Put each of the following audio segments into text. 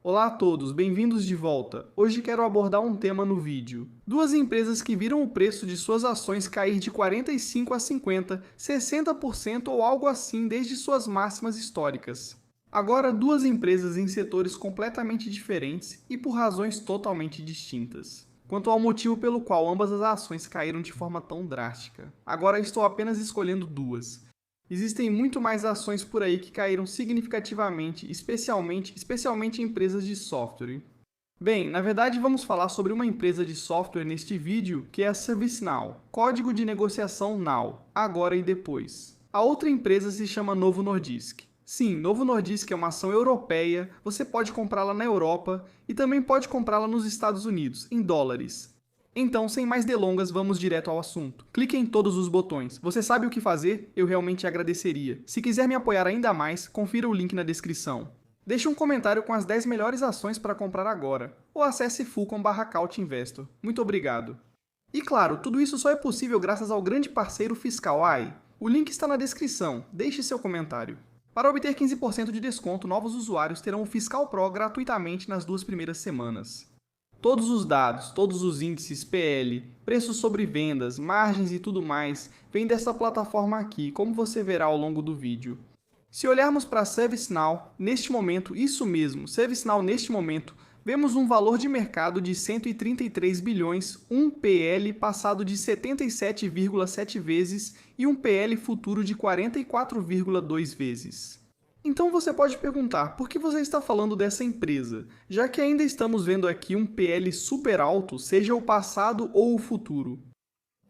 Olá a todos, bem-vindos de volta. Hoje quero abordar um tema no vídeo. Duas empresas que viram o preço de suas ações cair de 45 a 50, 60% ou algo assim desde suas máximas históricas. Agora, duas empresas em setores completamente diferentes e por razões totalmente distintas. Quanto ao motivo pelo qual ambas as ações caíram de forma tão drástica. Agora estou apenas escolhendo duas. Existem muito mais ações por aí que caíram significativamente, especialmente empresas de software. Bem, na verdade vamos falar sobre uma empresa de software neste vídeo, que é a ServiceNow, código de negociação Now, agora e depois. A outra empresa se chama Novo Nordisk. Sim, Novo Nordisk é uma ação europeia, você pode comprá-la na Europa e também pode comprá-la nos Estados Unidos, em dólares. Então, sem mais delongas, vamos direto ao assunto. Clique em todos os botões. Você sabe o que fazer? Eu realmente agradeceria. Se quiser me apoiar ainda mais, confira o link na descrição. Deixe um comentário com as 10 melhores ações para comprar agora, ou acesse Fulcom/CouchInvestor. Muito obrigado. E claro, tudo isso só é possível graças ao grande parceiro Fiscal AI. O link está na descrição. Deixe seu comentário. Para obter 15% de desconto, novos usuários terão o Fiscal Pro gratuitamente nas 2 primeiras semanas. Todos os dados, todos os índices PL, preços sobre vendas, margens e tudo mais, vêm dessa plataforma aqui, como você verá ao longo do vídeo. Se olharmos para a ServiceNow, neste momento, isso mesmo, ServiceNow neste momento, vemos um valor de mercado de 133 bilhões, um PL passado de 77,7 vezes e um PL futuro de 44,2 vezes. Então você pode perguntar, por que você está falando dessa empresa, já que ainda estamos vendo aqui um PL super alto, seja o passado ou o futuro?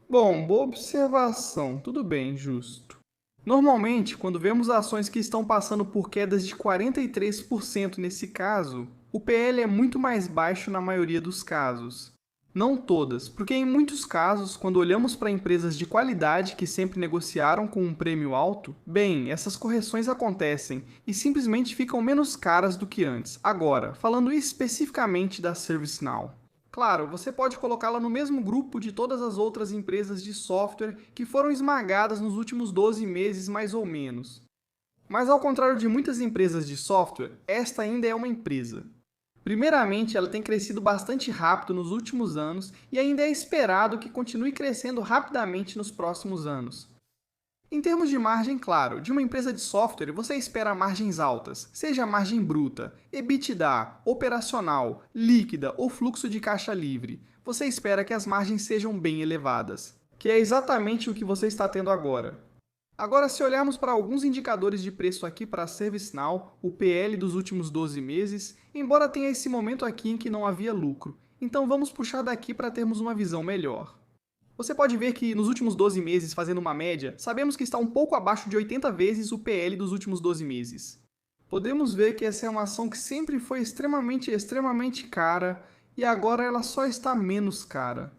Bom, boa observação, tudo bem, justo. Normalmente, quando vemos ações que estão passando por quedas de 43% nesse caso, o PL é muito mais baixo na maioria dos casos. Não todas, porque em muitos casos, quando olhamos para empresas de qualidade que sempre negociaram com um prêmio alto, bem, essas correções acontecem e simplesmente ficam menos caras do que antes. Agora, falando especificamente da ServiceNow. Claro, você pode colocá-la no mesmo grupo de todas as outras empresas de software que foram esmagadas nos últimos 12 meses mais ou menos. Mas ao contrário de muitas empresas de software, esta ainda é uma empresa. Primeiramente, ela tem crescido bastante rápido nos últimos anos e ainda é esperado que continue crescendo rapidamente nos próximos anos. Em termos de margem, claro, de uma empresa de software você espera margens altas, seja a margem bruta, EBITDA, operacional, líquida ou fluxo de caixa livre. Você espera que as margens sejam bem elevadas, que é exatamente o que você está tendo agora. Agora, se olharmos para alguns indicadores de preço aqui para a ServiceNow, o PL dos últimos 12 meses, embora tenha esse momento aqui em que não havia lucro. Então vamos puxar daqui para termos uma visão melhor. Você pode ver que nos últimos 12 meses, fazendo uma média, sabemos que está um pouco abaixo de 80 vezes o PL dos últimos 12 meses. Podemos ver que essa é uma ação que sempre foi extremamente cara e agora ela só está menos cara.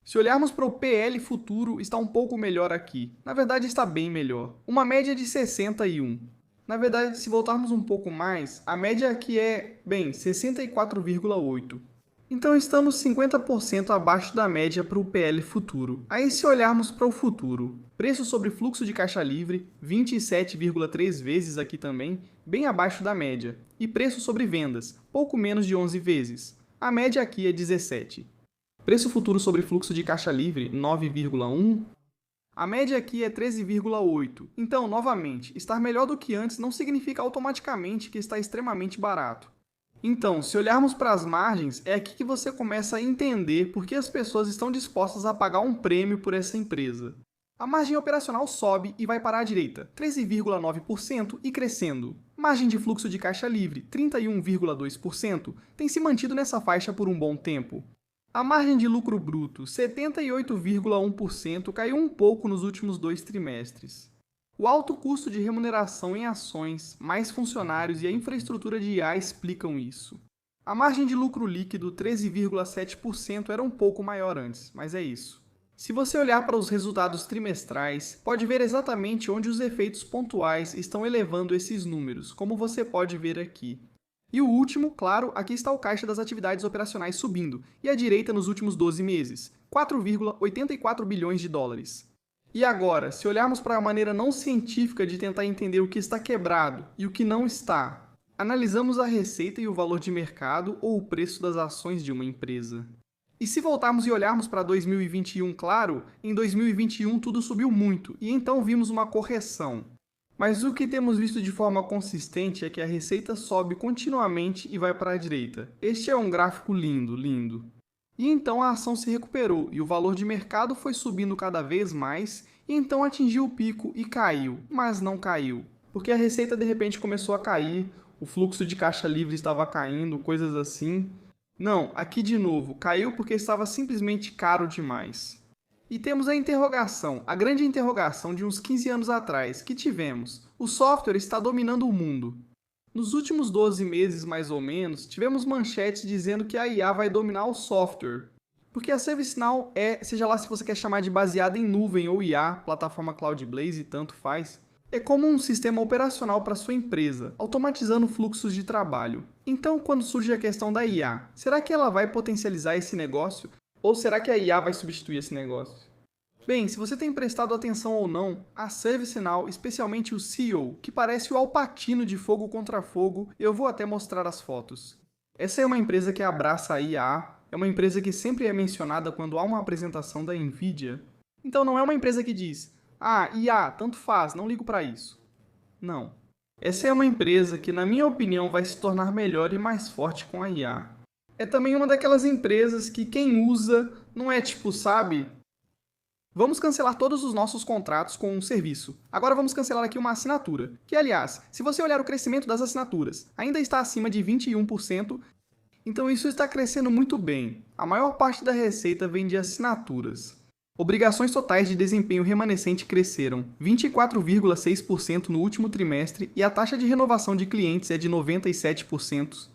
Se olharmos para o PL futuro, está um pouco melhor aqui. Na verdade, está bem melhor. Uma média de 61. Na verdade, se voltarmos um pouco mais, a média aqui é, bem, 64,8. Então estamos 50% abaixo da média para o PL futuro. Aí se olharmos para o futuro, preço sobre fluxo de caixa livre, 27,3 vezes aqui também, bem abaixo da média. E preço sobre vendas, pouco menos de 11 vezes. A média aqui é 17. Preço futuro sobre fluxo de caixa livre, 9,1. A média aqui é 13,8. Então, novamente, estar melhor do que antes não significa automaticamente que está extremamente barato. Então, se olharmos para as margens, é aqui que você começa a entender por que as pessoas estão dispostas a pagar um prêmio por essa empresa. A margem operacional sobe e vai para a direita, 13,9% e crescendo. Margem de fluxo de caixa livre, 31,2%, tem se mantido nessa faixa por um bom tempo. A margem de lucro bruto, 78,1%, caiu um pouco nos últimos 2 trimestres. O alto custo de remuneração em ações, mais funcionários e a infraestrutura de IA explicam isso. A margem de lucro líquido, 13,7%, era um pouco maior antes, mas é isso. Se você olhar para os resultados trimestrais, pode ver exatamente onde os efeitos pontuais estão elevando esses números, como você pode ver aqui. E o último, claro, aqui está o caixa das atividades operacionais subindo, e à direita nos últimos 12 meses, 4,84 bilhões de dólares. E agora, se olharmos para a maneira não científica de tentar entender o que está quebrado e o que não está, Analisamos a receita e o valor de mercado ou o preço das ações de uma empresa. E se voltarmos e olharmos para 2021, claro, em 2021 tudo subiu muito, e então vimos uma correção. Mas o que temos visto de forma consistente é que a receita sobe continuamente e vai para a direita. Este é um gráfico lindo, lindo. E então a ação se recuperou, e o valor de mercado foi subindo cada vez mais, e então atingiu o pico e caiu, mas não caiu. Porque a receita de repente começou a cair, o fluxo de caixa livre estava caindo, coisas assim. Não, aqui de novo, caiu porque estava simplesmente caro demais. E temos a interrogação, a grande interrogação de uns 15 anos atrás, que tivemos. O software está dominando o mundo. Nos últimos 12 meses, mais ou menos, tivemos manchetes dizendo que a IA vai dominar o software. Porque a ServiceNow é, seja lá se você quer chamar de baseada em nuvem ou IA, plataforma Cloudblaze, tanto faz, é como um sistema operacional para sua empresa, automatizando fluxos de trabalho. Então, quando surge a questão da IA, será que ela vai potencializar esse negócio? Ou será que a IA vai substituir esse negócio? Bem, se você tem prestado atenção ou não, a ServiceNow, especialmente o CEO, que parece o Al Pacino de Fogo contra Fogo, eu vou até mostrar as fotos. Essa é uma empresa que abraça a IA, é uma empresa que sempre é mencionada quando há uma apresentação da NVIDIA. Então não é uma empresa que diz: ah, IA, tanto faz, não ligo para isso. Não. Essa é uma empresa que, na minha opinião, vai se tornar melhor e mais forte com a IA. É também uma daquelas empresas que quem usa não é tipo, sabe? Vamos cancelar todos os nossos contratos com um serviço. Agora vamos cancelar aqui uma assinatura, que, aliás, se você olhar o crescimento das assinaturas, ainda está acima de 21%, então isso está crescendo muito bem. A maior parte da receita vem de assinaturas. Obrigações totais de desempenho remanescente cresceram 24,6% no último trimestre e a taxa de renovação de clientes é de 97%.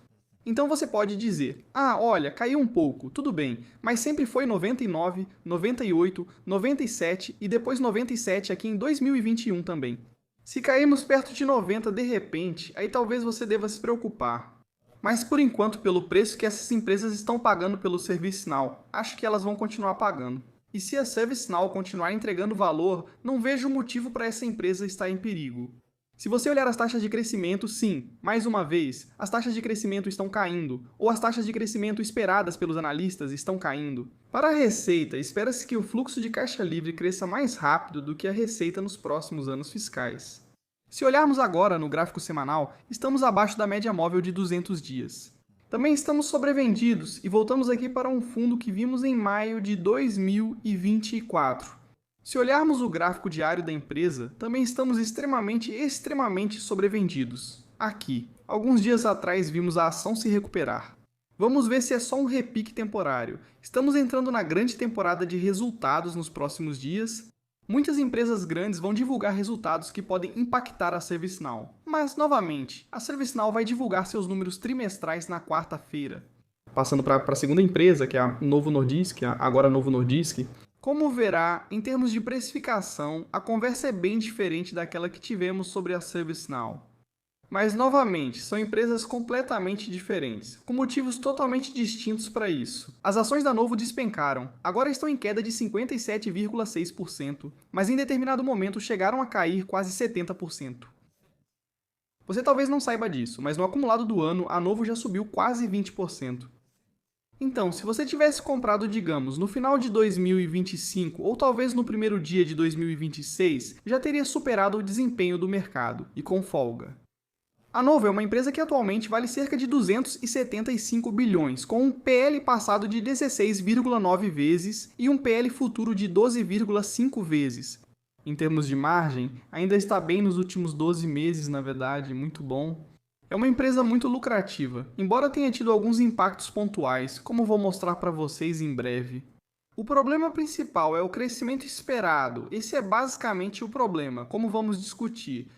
Então você pode dizer: ah, olha, caiu um pouco, tudo bem, mas sempre foi 99, 98, 97 e depois 97 aqui em 2021 também. Se cairmos perto de 90 de repente, aí talvez você deva se preocupar. Mas por enquanto, pelo preço que essas empresas estão pagando pelo ServiceNow, acho que elas vão continuar pagando. E se a ServiceNow continuar entregando valor, não vejo motivo para essa empresa estar em perigo. Se você olhar as taxas de crescimento, sim, mais uma vez, as taxas de crescimento estão caindo, ou as taxas de crescimento esperadas pelos analistas estão caindo. Para a receita, espera-se que o fluxo de caixa livre cresça mais rápido do que a receita nos próximos anos fiscais. Se olharmos agora no gráfico semanal, estamos abaixo da média móvel de 200 dias. Também estamos sobrevendidos e voltamos aqui para um fundo que vimos em maio de 2024. Se olharmos o gráfico diário da empresa, também estamos extremamente sobrevendidos. Aqui, alguns dias atrás vimos a ação se recuperar. Vamos ver se é só um repique temporário. Estamos entrando na grande temporada de resultados nos próximos dias. Muitas empresas grandes vão divulgar resultados que podem impactar a ServiceNow. Mas, novamente, a ServiceNow vai divulgar seus números trimestrais na quarta-feira. Passando para a segunda empresa, que é a Novo Nordisk, agora Novo Nordisk. Como verá, em termos de precificação, a conversa é bem diferente daquela que tivemos sobre a ServiceNow. Mas, novamente, são empresas completamente diferentes, com motivos totalmente distintos para isso. As ações da Novo despencaram, agora estão em queda de 57,6%, mas em determinado momento chegaram a cair quase 70%. Você talvez não saiba disso, mas no acumulado do ano, a Novo já subiu quase 20%. Então, se você tivesse comprado, digamos, no final de 2025 ou talvez no primeiro dia de 2026, já teria superado o desempenho do mercado, e com folga. A Novo é uma empresa que atualmente vale cerca de 275 bilhões, com um PL passado de 16,9 vezes e um PL futuro de 12,5 vezes. Em termos de margem, ainda está bem nos últimos 12 meses, na verdade, muito bom. É uma empresa muito lucrativa, embora tenha tido alguns impactos pontuais, como vou mostrar para vocês em breve. O problema principal é o crescimento esperado. Esse é basicamente o problema, como vamos discutir.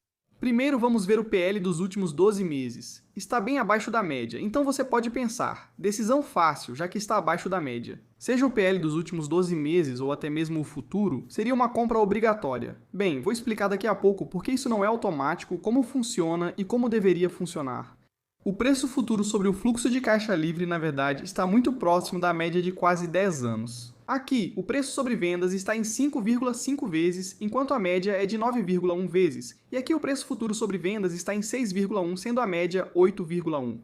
Primeiro vamos ver o PL dos últimos 12 meses. Está bem abaixo da média, então você pode pensar, decisão fácil, já que está abaixo da média. Seja o PL dos últimos 12 meses ou até mesmo o futuro, seria uma compra obrigatória. Bem, vou explicar daqui a pouco porque isso não é automático, como funciona e como deveria funcionar. O preço futuro sobre o fluxo de caixa livre, na verdade, está muito próximo da média de quase 10 anos. Aqui, o preço sobre vendas está em 5,5 vezes, enquanto a média é de 9,1 vezes, e aqui o preço futuro sobre vendas está em 6,1, sendo a média 8,1.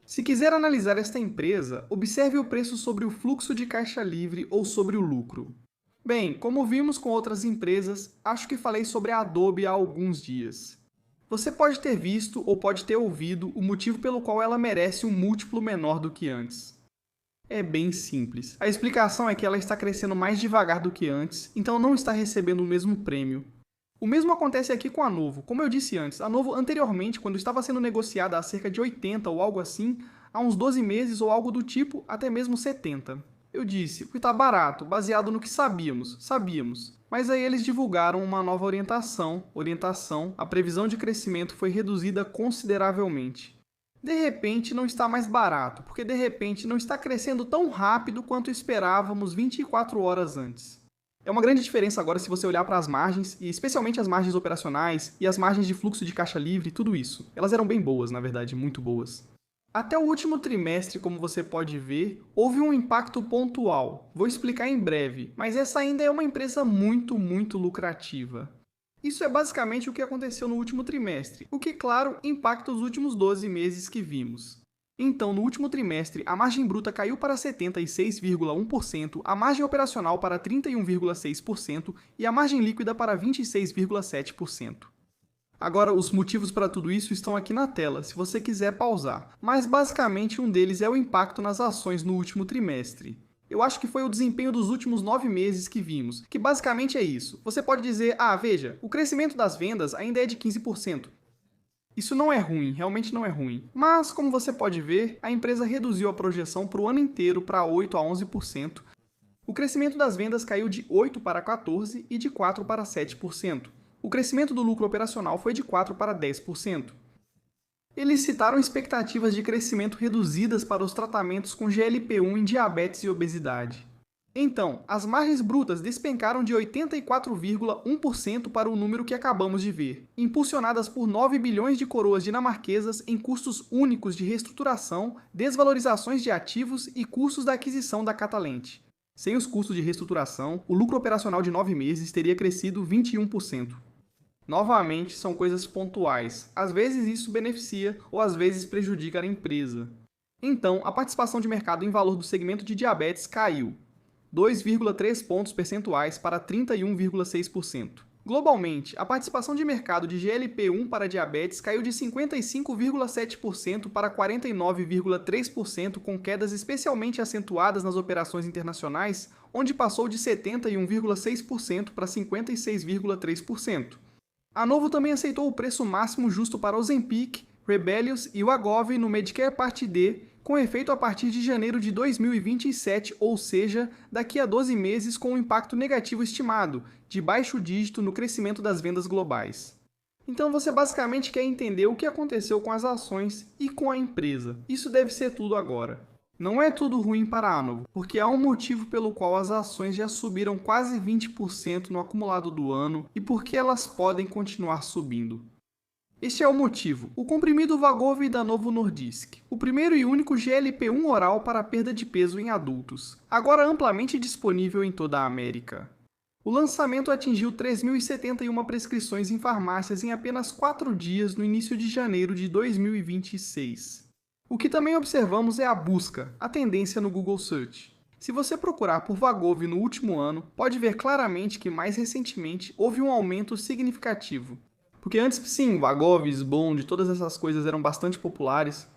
Se quiser analisar esta empresa, observe o preço sobre o fluxo de caixa livre ou sobre o lucro. Bem, como vimos com outras empresas, acho que falei sobre a Adobe há alguns dias. Você pode ter visto ou pode ter ouvido o motivo pelo qual ela merece um múltiplo menor do que antes. É bem simples. A explicação é que ela está crescendo mais devagar do que antes, então não está recebendo o mesmo prêmio. O mesmo acontece aqui com a Novo. Como eu disse antes, a Novo anteriormente, quando estava sendo negociada a cerca de 80 ou algo assim, há uns 12 meses ou algo do tipo, até mesmo 70. Eu disse, porque está barato, baseado no que sabíamos. Mas aí eles divulgaram uma nova orientação, a previsão de crescimento foi reduzida consideravelmente. De repente não está mais barato, porque de repente não está crescendo tão rápido quanto esperávamos 24 horas antes. É uma grande diferença agora se você olhar para as margens, e especialmente as margens operacionais e as margens de fluxo de caixa livre, tudo isso. Elas eram bem boas, na verdade, muito boas. Até o último trimestre, como você pode ver, houve um impacto pontual. Vou explicar em breve, mas essa ainda é uma empresa muito lucrativa. Isso é basicamente o que aconteceu no último trimestre, o que, claro, impacta os últimos 12 meses que vimos. Então, no último trimestre, a margem bruta caiu para 76,1%, a margem operacional para 31,6% e a margem líquida para 26,7%. Agora, os motivos para tudo isso estão aqui na tela, se você quiser pausar. Mas, basicamente, um deles é o impacto nas ações no último trimestre. Eu acho que foi o desempenho dos últimos 9 meses que vimos, que basicamente é isso. Você pode dizer, veja, o crescimento das vendas ainda é de 15%. Isso não é ruim, realmente não é ruim. Mas, como você pode ver, a empresa reduziu a projeção para o ano inteiro para 8 a 11%. O crescimento das vendas caiu de 8 para 14% e de 4 para 7%. O crescimento do lucro operacional foi de 4 para 10%. Eles citaram expectativas de crescimento reduzidas para os tratamentos com GLP-1 em diabetes e obesidade. Então, as margens brutas despencaram de 84,1% para o número que acabamos de ver, impulsionadas por 9 bilhões de coroas dinamarquesas em custos únicos de reestruturação, desvalorizações de ativos e custos da aquisição da Catalent. Sem os custos de reestruturação, o lucro operacional de 9 meses teria crescido 21%. Novamente, são coisas pontuais. Às vezes isso beneficia ou às vezes prejudica a empresa. Então, a participação de mercado em valor do segmento de diabetes caiu 2,3 pontos percentuais para 31,6%. Globalmente, a participação de mercado de GLP-1 para diabetes caiu de 55,7% para 49,3%, com quedas especialmente acentuadas nas operações internacionais, onde passou de 71,6% para 56,3%. A Novo também aceitou o preço máximo justo para Ozempic, Rebellious e Wegovy no Medicare Part D, com efeito a partir de janeiro de 2027, ou seja, daqui a 12 meses com um impacto negativo estimado, de baixo dígito no crescimento das vendas globais. Então você basicamente quer entender o que aconteceu com as ações e com a empresa. Isso deve ser tudo agora. Não é tudo ruim para a Novo, porque há um motivo pelo qual as ações já subiram quase 20% no acumulado do ano e porque elas podem continuar subindo. Este é o motivo, o comprimido Wegovy da Novo Nordisk, o primeiro e único GLP-1 oral para perda de peso em adultos, agora amplamente disponível em toda a América. O lançamento atingiu 3.071 prescrições em farmácias em apenas 4 dias no início de janeiro de 2026. O que também observamos é a busca, a tendência no Google Search. Se você procurar por Wegovy no último ano, pode ver claramente que mais recentemente houve um aumento significativo. Porque antes, sim, Wegovy, Zbond, todas essas coisas eram bastante populares.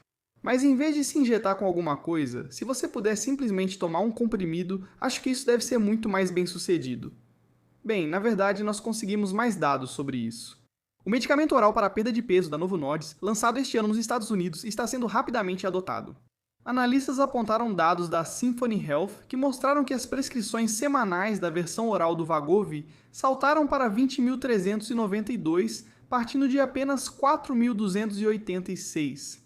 Mas em vez de se injetar com alguma coisa, se você puder simplesmente tomar um comprimido, acho que isso deve ser muito mais bem sucedido. Bem, na verdade, nós conseguimos mais dados sobre isso. O medicamento oral para a perda de peso da Novo Nordisk, lançado este ano nos Estados Unidos, está sendo rapidamente adotado. Analistas apontaram dados da Symphony Health que mostraram que as prescrições semanais da versão oral do Wegovy saltaram para 20.392, partindo de apenas 4.286.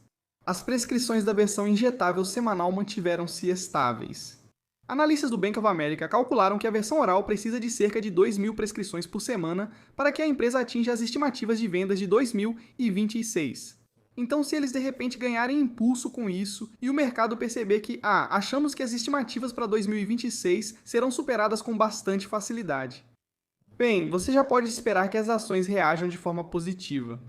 As prescrições da versão injetável semanal mantiveram-se estáveis. Analistas do Bank of America calcularam que a versão oral precisa de cerca de 2.000 prescrições por semana para que a empresa atinja as estimativas de vendas de 2026. Então, se eles de repente ganharem impulso com isso e o mercado perceber que, achamos que as estimativas para 2026 serão superadas com bastante facilidade. Bem, você já pode esperar que as ações reajam de forma positiva.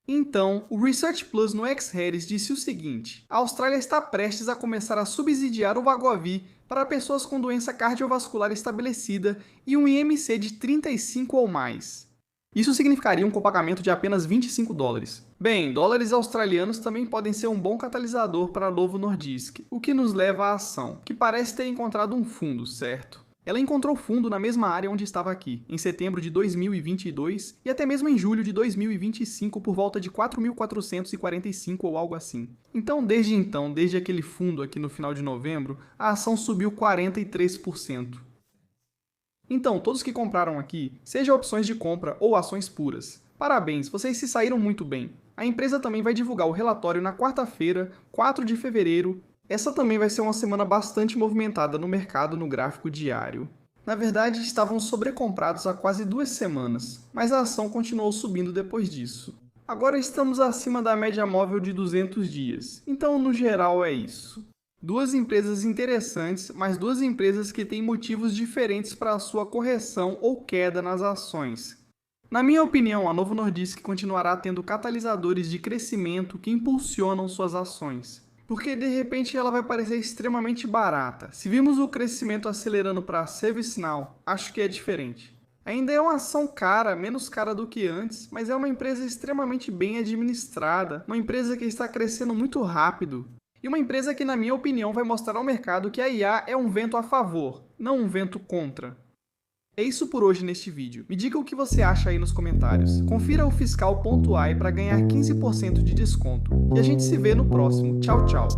Então, o Research Plus no X-Harris disse o seguinte: a Austrália está prestes a começar a subsidiar o Wegovy para pessoas com doença cardiovascular estabelecida e um IMC de 35 ou mais. Isso significaria um copagamento de apenas $25. Bem, dólares australianos também podem ser um bom catalisador para a Novo Nordisk, o que nos leva à ação, que parece ter encontrado um fundo, certo? Ela encontrou fundo na mesma área onde estava aqui, em setembro de 2022 e até mesmo em julho de 2025 por volta de 4.445 ou algo assim. Então, desde aquele fundo aqui no final de novembro, a ação subiu 43%. Então, todos que compraram aqui, seja opções de compra ou ações puras, parabéns, vocês se saíram muito bem. A empresa também vai divulgar o relatório na quarta-feira, 4 de fevereiro. Essa também vai ser uma semana bastante movimentada no mercado no gráfico diário. Na verdade, estavam sobrecomprados há quase 2 semanas, mas a ação continuou subindo depois disso. Agora estamos acima da média móvel de 200 dias, então no geral é isso. Duas empresas interessantes, mas duas empresas que têm motivos diferentes para a sua correção ou queda nas ações. Na minha opinião, a Novo Nordisk continuará tendo catalisadores de crescimento que impulsionam suas ações. Porque de repente ela vai parecer extremamente barata. Se vimos o crescimento acelerando para a ServiceNow, acho que é diferente. Ainda é uma ação cara, menos cara do que antes, mas é uma empresa extremamente bem administrada, uma empresa que está crescendo muito rápido. E uma empresa que, na minha opinião, vai mostrar ao mercado que a IA é um vento a favor, não um vento contra. É isso por hoje neste vídeo. Me diga o que você acha aí nos comentários. Confira o fiscal.ai para ganhar 15% de desconto. E a gente se vê no próximo. Tchau, tchau!